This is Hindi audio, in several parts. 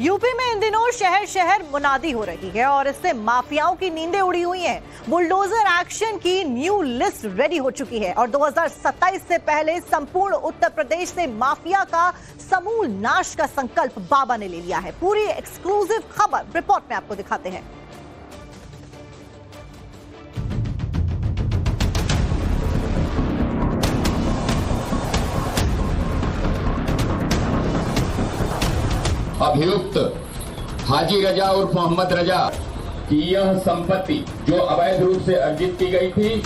यूपी में इन दिनों शहर शहर मुनादी हो रही है और इससे माफियाओं की नींदें उड़ी हुई हैं। बुलडोजर एक्शन की न्यू लिस्ट रेडी हो चुकी है और 2027 से पहले संपूर्ण उत्तर प्रदेश से माफिया का समूल नाश का संकल्प बाबा ने ले लिया है। पूरी एक्सक्लूसिव खबर रिपोर्ट में आपको दिखाते हैं। अभियुक्त हाजी रजा उर्फ मोहम्मद रजा की यह संपत्ति जो अवैध रूप से अर्जित की गई थी,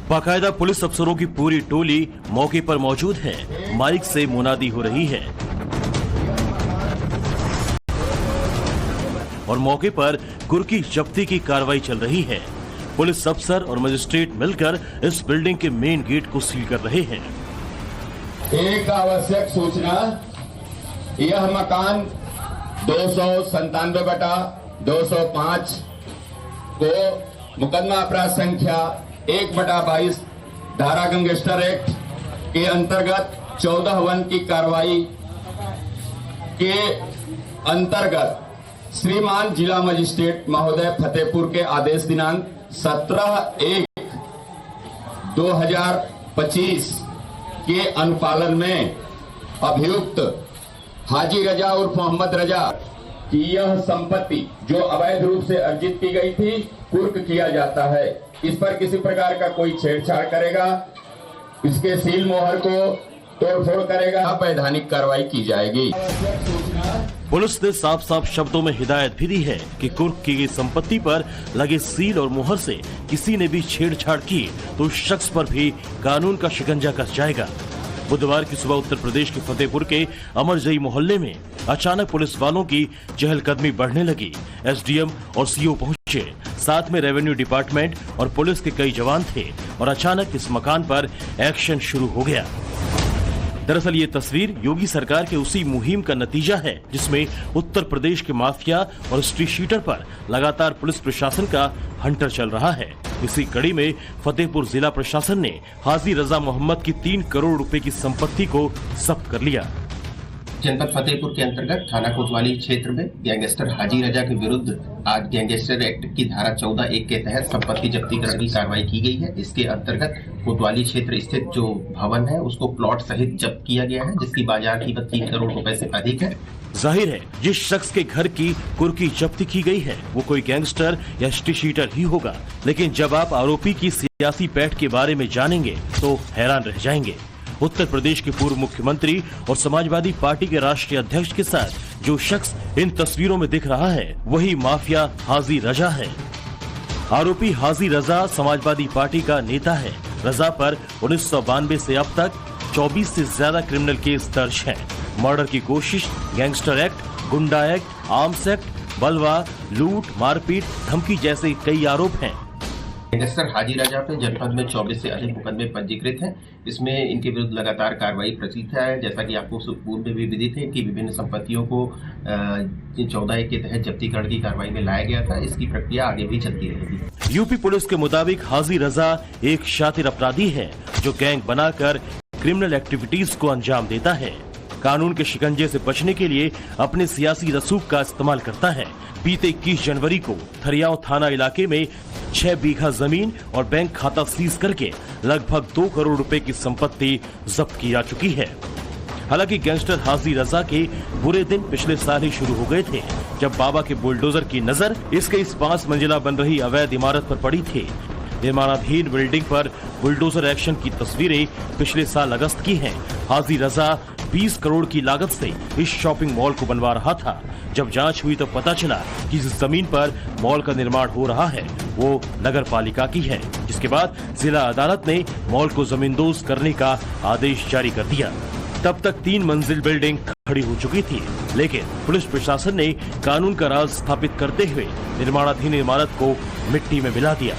बाकायदा पुलिस अफसरों की पूरी टोली मौके पर मौजूद है। माइक से मुनादी हो रही है और मौके पर कुर्की जब्ती की कार्रवाई चल रही है। पुलिस अफसर और मजिस्ट्रेट मिलकर इस बिल्डिंग के मेन गेट को सील कर रहे हैं। एक आवश्यक सूचना, यह मकान 297/205 को मुकदमा अपराध संख्या 1/22 धारा गैंगस्टर एक्ट के अंतर्गत 14(1) की कार्रवाई के अंतर्गत श्रीमान जिला मजिस्ट्रेट महोदय फतेहपुर के आदेश दिनांक 17/1/2025 के अनुपालन में अभियुक्त हाजी रजा उर्फ मोहम्मद रजा की यह संपत्ति जो अवैध रूप से अर्जित की गई थी, कुर्क किया जाता है। इस पर किसी प्रकार का कोई छेड़छाड़ करेगा, इसके सील मोहर को तोड़फोड़ करेगा, वैधानिक कार्रवाई की जाएगी। पुलिस ने साफ साफ शब्दों में हिदायत भी दी है कि कुर्क की गई संपत्ति पर लगे सील और मोहर से किसी ने भी छेड़छाड़ की तो उस शख्स पर भी कानून का शिकंजा कस जाएगा। बुधवार की सुबह उत्तर प्रदेश के फतेहपुर के अमरजई मोहल्ले में अचानक पुलिस वालों की चहलकदमी बढ़ने लगी। एसडीएम और सीओ पहुंचे, साथ में रेवेन्यू डिपार्टमेंट और पुलिस के कई जवान थे और अचानक इस मकान पर एक्शन शुरू हो गया। दरअसल ये तस्वीर योगी सरकार के उसी मुहिम का नतीजा है जिसमें उत्तर प्रदेश के माफिया और स्ट्रीट शीटर पर लगातार पुलिस प्रशासन का हंटर चल रहा है। इसी कड़ी में फतेहपुर जिला प्रशासन ने हाजी रजा मोहम्मद की 3 करोड़ रुपए की संपत्ति को जब्त कर लिया। जनपद फतेहपुर के अंतर्गत थाना कोतवाली क्षेत्र में गैंगस्टर हाजी रजा के विरुद्ध आज गैंगस्टर एक्ट की धारा 14(1) के तहत संपत्ति जब्तीकरण की कार्रवाई की गई है। इसके अंतर्गत कोतवाली क्षेत्र स्थित जो भवन है उसको प्लॉट सहित जब्त किया गया है, जिसकी बाजार कीमत 3 करोड़ रुपए से अधिक है। जाहिर है जिस शख्स के घर की कुर्की जब्ती की गई है वो कोई गैंगस्टर या स्ट्रीट शीटर ही होगा, लेकिन जब आप आरोपी की सियासी पैठ के बारे में जानेंगे तो हैरान रह जाएंगे। उत्तर प्रदेश के पूर्व मुख्यमंत्री और समाजवादी पार्टी के राष्ट्रीय अध्यक्ष के साथ जो शख्स इन तस्वीरों में दिख रहा है वही माफिया हाजी रजा है। आरोपी हाजी रजा समाजवादी पार्टी का नेता है। रजा पर 1992 से अब तक 24 से ज्यादा क्रिमिनल केस दर्ज हैं। मर्डर की कोशिश, गैंगस्टर एक्ट, गुंडा एक्ट, आर्म्स एक्ट, बलवा, लूट, मारपीट, धमकी जैसे कई आरोप हैं। गैंगस्टर हाजी रजा पे जनपद में 24 से अधिक मुकदमे पंजीकृत हैं। इसमें इनके विरुद्ध लगातार कार्रवाई प्रचलित है। जैसा कि आपको पूर्व में भी विदित है कि विभिन्न संपत्तियों को 14(1) के तहत जब्तीकरण की कार्रवाई में लाया गया था। इसकी प्रक्रिया आगे भी चलती रहेगी। यूपी पुलिस के मुताबिक हाजी रजा एक शातिर अपराधी है जो गैंग बनाकर क्रिमिनल एक्टिविटीज को अंजाम देता है। कानून के शिकंजे से बचने के लिए अपने सियासी रसूख का इस्तेमाल करता है। बीते 21 जनवरी को थरियाव थाना इलाके में 6 बीघा जमीन और बैंक खाता सीज करके लगभग 2 करोड़ रुपए की संपत्ति जब्त की जा चुकी है। हालांकि गैंगस्टर हाजी रजा के बुरे दिन पिछले साल ही शुरू हो गए थे, जब बाबा के बुलडोजर की नजर इसके इस 5 मंजिला बन रही अवैध इमारत पर पड़ी थी। निर्माणाधीन बिल्डिंग पर बुलडोजर एक्शन की तस्वीरें पिछले साल अगस्त की हैं। हाजी रजा 20 करोड़ की लागत से इस शॉपिंग मॉल को बनवा रहा था। जब जांच हुई तो पता चला कि जिस जमीन पर मॉल का निर्माण हो रहा है वो नगर पालिका की है, जिसके बाद जिला अदालत ने मॉल को जमींदोज करने का आदेश जारी कर दिया। तब तक 3 मंजिल बिल्डिंग खड़ी हो चुकी थी, लेकिन पुलिस प्रशासन ने कानून का राज स्थापित करते हुए निर्माणाधीन इमारत को मिट्टी में मिला दिया।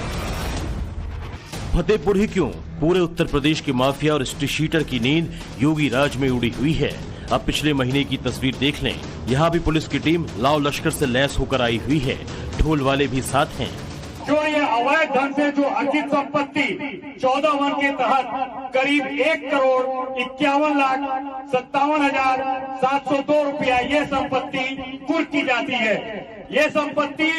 फतेहपुर ही क्यों, पूरे उत्तर प्रदेश के माफिया और स्ट्रीट शीटर की नींद योगी राज में उड़ी हुई है। अब पिछले महीने की तस्वीर देख लें। यहाँ भी पुलिस की टीम लाव लश्कर से लैस होकर आई हुई है। ढोल वाले भी साथ हैं जो ये अवैध ढंग से जो अर्जित संपत्ति 14 वन के तहत करीब 1,51,57,702 रुपया ये संपत्ति कुर्क की जाती है। ये संपत्ति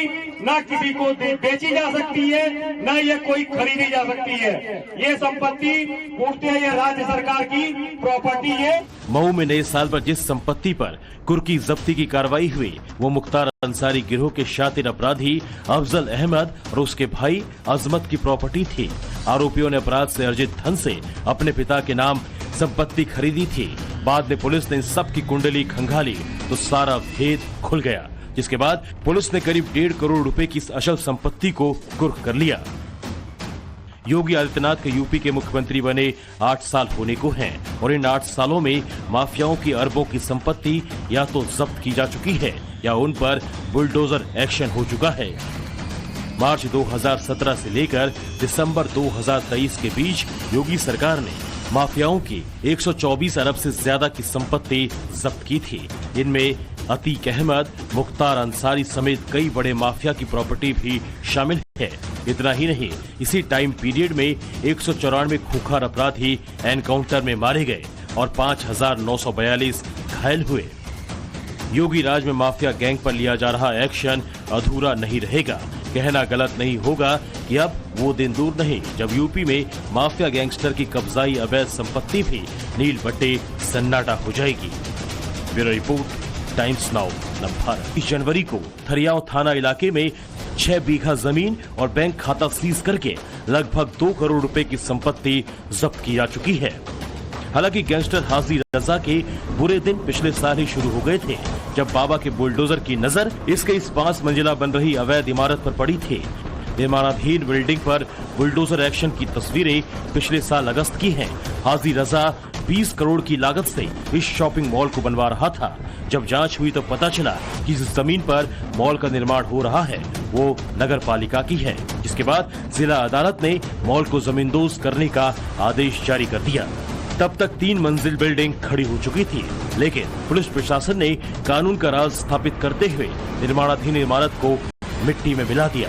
न किसी को बेची जा सकती है, न ये कोई खरीदी जा सकती है। ये संपत्ति पूर्णतः ये राज्य सरकार की प्रॉपर्टी है। मऊ में नए साल पर जिस संपत्ति पर कुर्की जब्ती की कार्रवाई हुई वो मुख्तार अंसारी गिरोह के शातिर अपराधी अफजल अहमद और उसके भाई अजमत की प्रॉपर्टी थी। आरोपियों ने अपराध से अर्जित धन से अपने पिता के नाम संपत्ति खरीदी थी। बाद में पुलिस ने इन सब की कुंडली खंगाली तो सारा भेद खुल गया, जिसके बाद पुलिस ने करीब 1.5 करोड़ रुपए की इस अचल संपत्ति को कुर्क कर लिया। योगी आदित्यनाथ के यूपी के मुख्यमंत्री बने 8 साल होने को हैं और इन 8 सालों में माफियाओं की अरबों की संपत्ति या तो जब्त की जा चुकी है या उन पर बुलडोजर एक्शन हो चुका है। मार्च 2017 से लेकर दिसंबर 2023 के बीच योगी सरकार ने माफियाओं की 124 अरब से ज्यादा की संपत्ति जब्त की थी। इनमें अतीक अहमद, मुख्तार अंसारी समेत कई बड़े माफिया की प्रॉपर्टी भी शामिल है। इतना ही नहीं, इसी टाइम पीरियड में 194 खूंखार अपराधी एनकाउंटर में मारे गए और 5,942 घायल हुए। योगी राज में माफिया गैंग पर लिया जा रहा एक्शन अधूरा नहीं रहेगा। कहना गलत नहीं होगा कि अब वो दिन दूर नहीं जब यूपी में माफिया गैंगस्टर की कब्जाई अवैध संपत्ति भी नील बट्टे सन्नाटा हो जाएगी। Bureau report, times now Navbharat. 20 जनवरी को थरियाव थाना इलाके में 6 बीघा जमीन और बैंक खाता सीज करके लगभग 2 करोड़ रुपए की संपत्ति जब्त की जा चुकी है। हालांकि गैंगस्टर हाजी रजा के बुरे दिन पिछले साल ही शुरू हो गए थे, जब बाबा के बुलडोजर की नजर इसके इस 5 मंजिला बन रही अवैध इमारत पर पड़ी थी। निर्माणाधीन बिल्डिंग पर बुलडोजर एक्शन की तस्वीरें पिछले साल अगस्त की हैं। हाजी रजा 20 करोड़ की लागत से इस शॉपिंग मॉल को बनवा रहा था। जब जांच हुई तो पता चला कि जिस जमीन पर मॉल का निर्माण हो रहा है वो नगर पालिका की है, जिसके बाद जिला अदालत ने मॉल को जमींदोज करने का आदेश जारी कर दिया। तब तक 3 मंजिल बिल्डिंग खड़ी हो चुकी थी, लेकिन पुलिस प्रशासन ने कानून का राज स्थापित करते हुए निर्माणाधीन इमारत को मिट्टी में मिला दिया।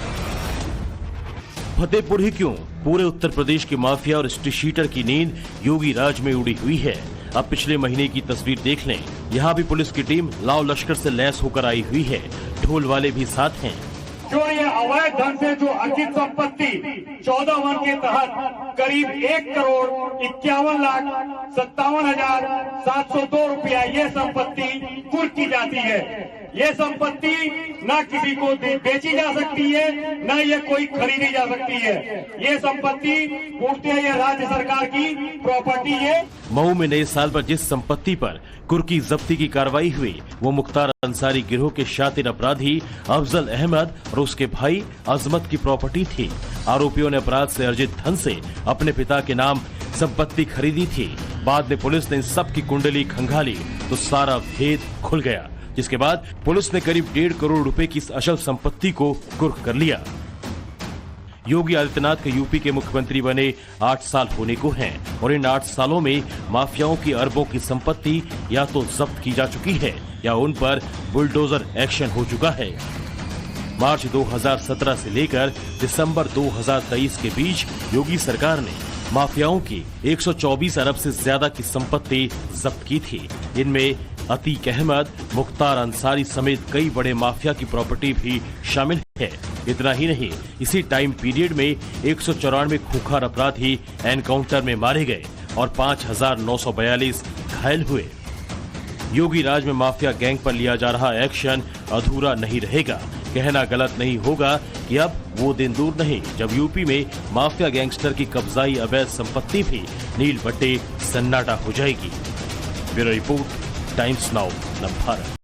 फतेहपुर ही क्यों, पूरे उत्तर प्रदेश के माफिया और स्ट्रीट शीटर की नींद योगी राज में उड़ी हुई है। अब पिछले महीने की तस्वीर देख लें। यहाँ भी पुलिस की टीम लाव लश्कर से लैस होकर आई हुई है। ढोल वाले भी साथ हैं। जो ये अवैध ढंग से जो अर्जित संपत्ति 14 वन के तहत करीब 1,51,57,702 रुपया ये संपत्ति कुर्क की जाती है। ये संपत्ति न किसी को बेची जा सकती है, न ये कोई खरीदी जा सकती है। ये संपत्ति पूर्णतः ये राज्य सरकार की प्रॉपर्टी है। मऊ में नए साल पर जिस संपत्ति पर कुर्की जब्ती की कार्रवाई हुई वो मुख्तार अंसारी गिरोह के शातिर अपराधी अफजल अहमद और उसके भाई अजमत की प्रॉपर्टी थी। आरोपियों ने अपराध से अर्जित धन से अपने पिता के नाम संपत्ति खरीदी थी। बाद में पुलिस ने इन सब की कुंडली खंगाली तो सारा भेद खुल गया, जिसके बाद पुलिस ने करीब 1.5 करोड़ रुपए की इस अचल संपत्ति को कुर्क कर लिया। योगी आदित्यनाथ के यूपी के मुख्यमंत्री बने 8 साल होने को हैं और इन 8 सालों में माफियाओं की अरबों की संपत्ति या तो जब्त की जा चुकी है या उन पर बुलडोजर एक्शन हो चुका है। मार्च 2017 से लेकर दिसंबर 2023 के बीच योगी सरकार ने माफियाओं की 124 अरब से ज्यादा की संपत्ति जब्त की थी। इनमें अतीक अहमद, मुख्तार अंसारी समेत कई बड़े माफिया की प्रॉपर्टी भी शामिल है। इतना ही नहीं, इसी टाइम पीरियड में 194 खूंखार अपराधी एनकाउंटर में मारे गए और 5,942 घायल हुए। योगी राज में माफिया गैंग पर लिया जा रहा एक्शन अधूरा नहीं रहेगा। कहना गलत नहीं होगा कि अब वो दिन दूर नहीं जब यूपी में माफिया गैंगस्टर की कब्जाई अवैध संपत्ति भी नील बट्टे सन्नाटा हो जाएगी। Bureau report, times now Navbharat.